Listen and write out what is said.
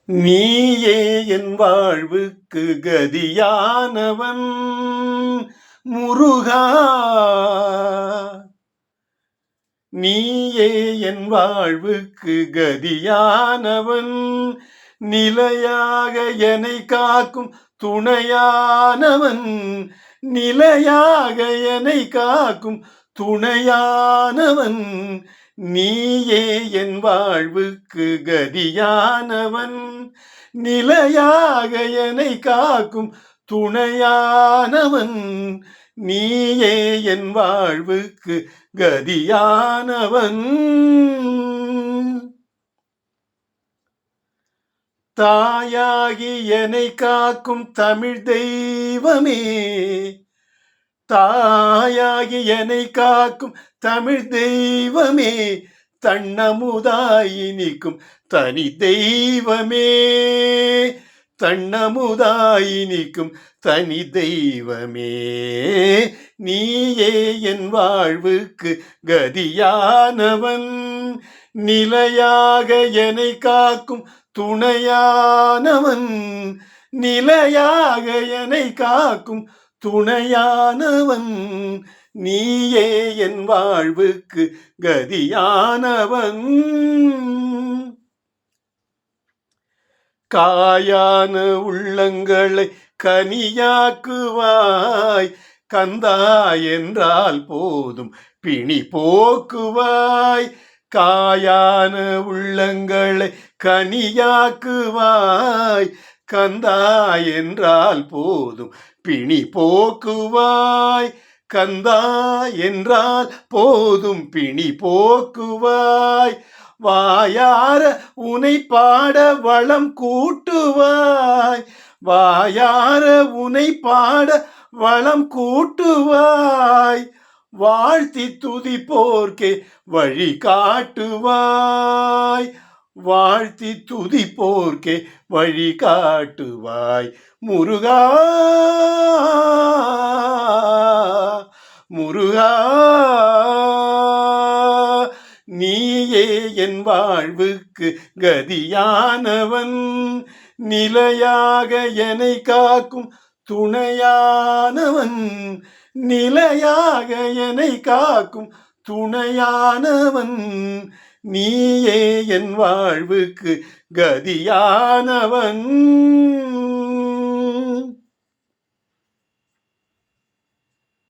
நீயே என் வாழ்வுக்கு கதியானவன் முருகா. நீயே என் வாழ்வுக்கு கதியானவன், நிலையாக என்னை காக்கும் துணையானவன், நிலையாக என்னை காக்கும் துணையானவன். நீயே என் வாழ்வுக்கு கதியானவன், நிலையாக என்னை காக்கும் துணையானவன். நீயே என் வாழ்வுக்கு கதியானவன். தாயாகி என்னை காக்கும் தமிழ் தெய்வமே, தாயாகி என்னை காக்கும் தமிழ் தெய்வமே, தன்னமுதாய் நிற்கும் தனி தெய்வமே, தன்னமுதாய் நிற்கும் தனி தெய்வமே. நீயே என் வாழ்வுக்கு கதியானவன், நிலையாக என்னை காக்கும் துணையானவன், நிலையாக என்னை காக்கும் துணையானவன். நீயே என் வாழ்வுக்கு கதியானவன். காயான உள்ளங்களை கனியாக்குவாய், கந்தா என்றால் போதும் பிணி போக்குவாய். காயான உள்ளங்களை கனியாக்குவாய், கந்தா என்றால் போதும் பிணி போக்குவாய். கந்தா என்றால் போதும் பிணி போக்குவாய். வாயார உனை பாட வளம் கூட்டுவாய், வாயார உனை பாட வளம் கூட்டுவாய். வாழ்த்தி துதிப்போர்க்கே வழி காட்டுவாய், வாழ்த்தி துதிப்போர்க்கே வழி காட்டுவாய். முருகா முருகா, நீயே என் வாழ்வுக்கு கதியானவன், நிலையாக என்னை காக்கும் துணையானவன், நிலையாக என்னை காக்கும் துணையானவன். நீயே என் வாழ்வுக்கு கதியானவன்.